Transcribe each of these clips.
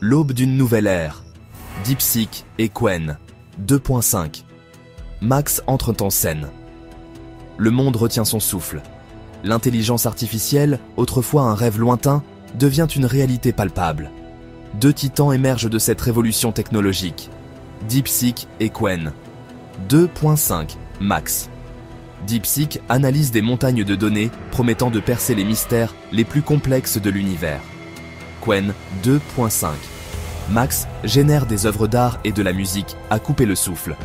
L'aube d'une nouvelle ère. DeepSeek et Qwen 2.5. Max entrent en scène. Le monde retient son souffle. L'intelligence artificielle, autrefois un rêve lointain, devient une réalité palpable. Deux titans émergent de cette révolution technologique. DeepSeek et Qwen 2.5. Max. DeepSeek analyse des montagnes de données promettant de percer les mystères les plus complexes de l'univers. Qwen 2.5. Max génère des œuvres d'art et de la musique à couper le souffle.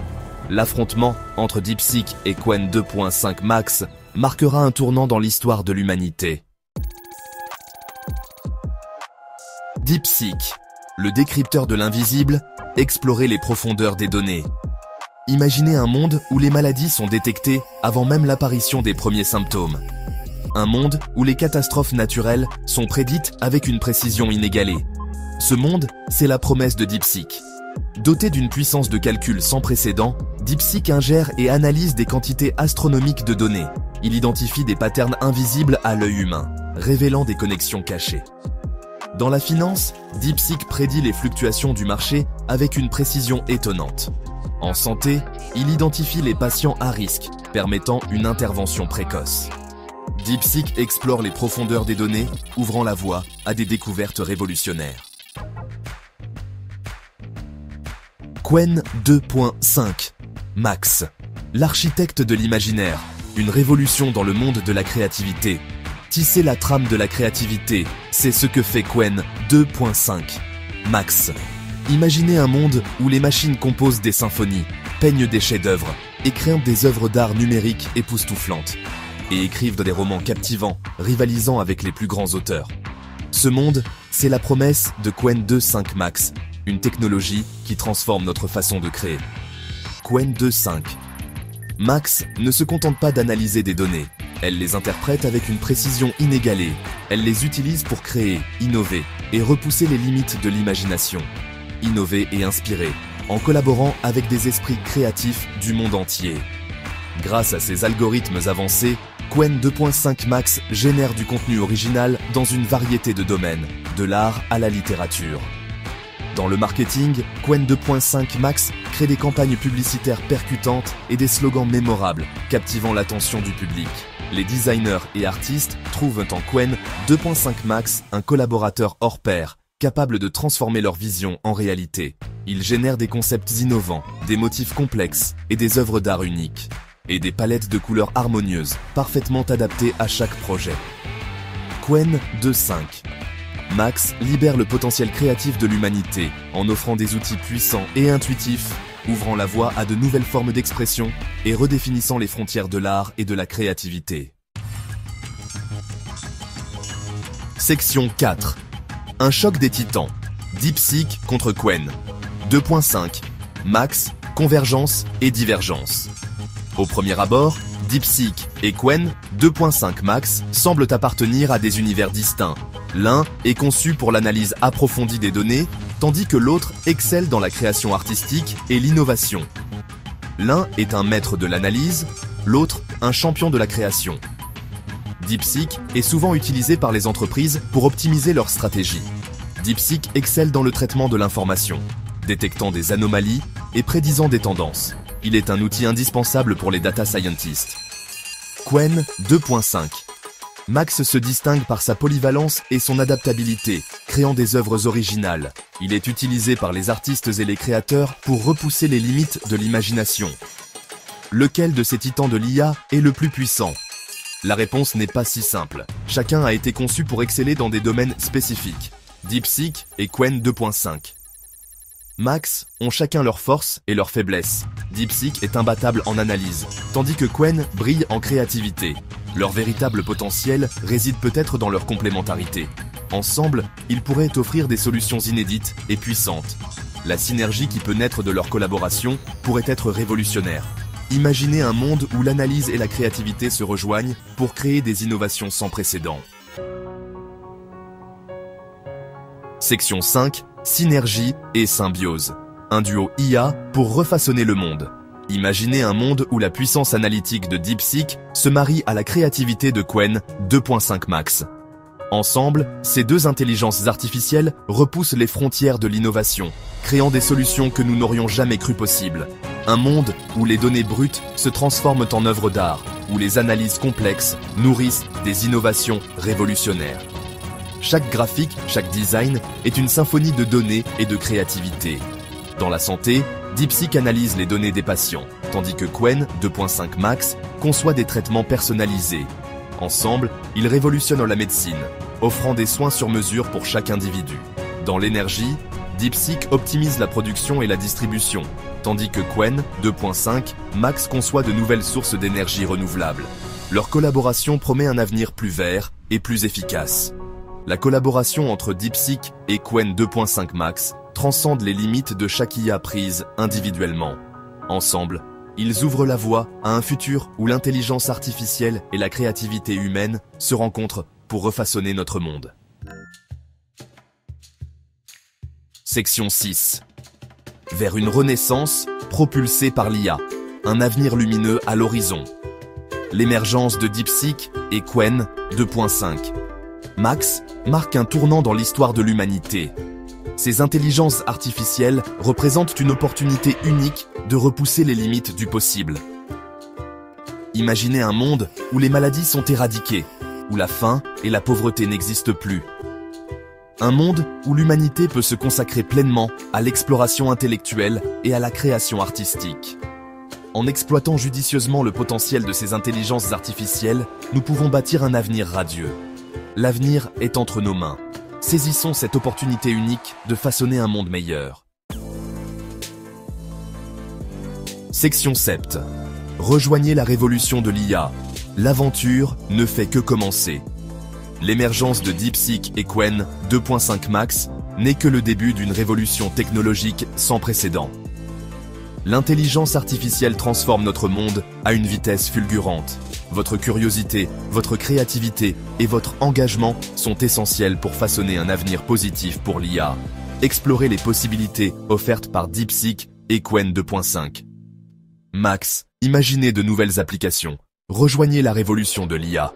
L'affrontement entre DeepSeek et Qwen 2.5 Max marquera un tournant dans l'histoire de l'humanité. DeepSeek, le décrypteur de l'invisible, explorer les profondeurs des données. Imaginez un monde où les maladies sont détectées avant même l'apparition des premiers symptômes. Un monde où les catastrophes naturelles sont prédites avec une précision inégalée. Ce monde, c'est la promesse de DeepSeek. Doté d'une puissance de calcul sans précédent, DeepSeek ingère et analyse des quantités astronomiques de données. Il identifie des patterns invisibles à l'œil humain, révélant des connexions cachées. Dans la finance, DeepSeek prédit les fluctuations du marché avec une précision étonnante. En santé, il identifie les patients à risque, permettant une intervention précoce. DeepSeek explore les profondeurs des données, ouvrant la voie à des découvertes révolutionnaires. Qwen 2.5. Max, l'architecte de l'imaginaire, une révolution dans le monde de la créativité. Tisser la trame de la créativité, c'est ce que fait Qwen 2.5. Max. Imaginez un monde où les machines composent des symphonies, peignent des chefs-d'œuvre et créent des œuvres d'art numériques époustouflantes. Et écrivent des romans captivants, rivalisant avec les plus grands auteurs. Ce monde, c'est la promesse de Qwen 2.5 Max, une technologie qui transforme notre façon de créer. Qwen 2.5. Max ne se contente pas d'analyser des données. Elle les interprète avec une précision inégalée. Elle les utilise pour créer, innover et repousser les limites de l'imagination. Innover et inspirer, en collaborant avec des esprits créatifs du monde entier. Grâce à ces algorithmes avancés, Qwen 2.5 Max génère du contenu original dans une variété de domaines, de l'art à la littérature. Dans le marketing, Qwen 2.5 Max crée des campagnes publicitaires percutantes et des slogans mémorables, captivant l'attention du public. Les designers et artistes trouvent en Qwen 2.5 Max un collaborateur hors pair, capable de transformer leur vision en réalité. Il génère des concepts innovants, des motifs complexes et des œuvres d'art uniques. Et des palettes de couleurs harmonieuses, parfaitement adaptées à chaque projet. Qwen 2.5. Max libère le potentiel créatif de l'humanité en offrant des outils puissants et intuitifs, ouvrant la voie à de nouvelles formes d'expression et redéfinissant les frontières de l'art et de la créativité. Section 4. Un choc des titans. DeepSeek contre Qwen 2.5. Max, convergence et divergence. Au premier abord, DeepSeek et Qwen 2.5 Max semblent appartenir à des univers distincts. L'un est conçu pour l'analyse approfondie des données, tandis que l'autre excelle dans la création artistique et l'innovation. L'un est un maître de l'analyse, l'autre un champion de la création. DeepSeek est souvent utilisé par les entreprises pour optimiser leur stratégie. DeepSeek excelle dans le traitement de l'information, détectant des anomalies et prédisant des tendances. Il est un outil indispensable pour les data scientists. Qwen 2.5. Max se distingue par sa polyvalence et son adaptabilité, créant des œuvres originales. Il est utilisé par les artistes et les créateurs pour repousser les limites de l'imagination. Lequel de ces titans de l'IA est le plus puissant? La réponse n'est pas si simple. Chacun a été conçu pour exceller dans des domaines spécifiques. DeepSeek et Qwen 2.5. Max ont chacun leurs forces et leurs faiblesses. DeepSeek est imbattable en analyse, tandis que Qwen brille en créativité. Leur véritable potentiel réside peut-être dans leur complémentarité. Ensemble, ils pourraient offrir des solutions inédites et puissantes. La synergie qui peut naître de leur collaboration pourrait être révolutionnaire. Imaginez un monde où l'analyse et la créativité se rejoignent pour créer des innovations sans précédent. Section 5. Synergie et symbiose. Un duo IA pour refaçonner le monde. Imaginez un monde où la puissance analytique de DeepSeek se marie à la créativité de Qwen 2.5 Max. Ensemble, ces deux intelligences artificielles repoussent les frontières de l'innovation, créant des solutions que nous n'aurions jamais cru possibles. Un monde où les données brutes se transforment en œuvres d'art, où les analyses complexes nourrissent des innovations révolutionnaires. Chaque graphique, chaque design est une symphonie de données et de créativité. Dans la santé, DeepSeek analyse les données des patients, tandis que Qwen 2.5 Max conçoit des traitements personnalisés. Ensemble, ils révolutionnent la médecine, offrant des soins sur mesure pour chaque individu. Dans l'énergie, DeepSeek optimise la production et la distribution, tandis que Qwen 2.5 Max conçoit de nouvelles sources d'énergie renouvelables. Leur collaboration promet un avenir plus vert et plus efficace. La collaboration entre DeepSeek et Qwen 2.5 Max transcende les limites de chaque IA prise individuellement. Ensemble, ils ouvrent la voie à un futur où l'intelligence artificielle et la créativité humaine se rencontrent pour refaçonner notre monde. Section 6. Vers une renaissance propulsée par l'IA, un avenir lumineux à l'horizon. L'émergence de DeepSeek et Qwen 2.5 Max marque un tournant dans l'histoire de l'humanité. Ces intelligences artificielles représentent une opportunité unique de repousser les limites du possible. Imaginez un monde où les maladies sont éradiquées, où la faim et la pauvreté n'existent plus. Un monde où l'humanité peut se consacrer pleinement à l'exploration intellectuelle et à la création artistique. En exploitant judicieusement le potentiel de ces intelligences artificielles, nous pouvons bâtir un avenir radieux. L'avenir est entre nos mains. Saisissons cette opportunité unique de façonner un monde meilleur. Section 7. Rejoignez la révolution de l'IA. L'aventure ne fait que commencer. L'émergence de DeepSeek et Qwen 2.5 Max n'est que le début d'une révolution technologique sans précédent. L'intelligence artificielle transforme notre monde à une vitesse fulgurante. Votre curiosité, votre créativité et votre engagement sont essentiels pour façonner un avenir positif pour l'IA. Explorez les possibilités offertes par DeepSeek et Qwen 2.5 Max, imaginez de nouvelles applications. Rejoignez la révolution de l'IA.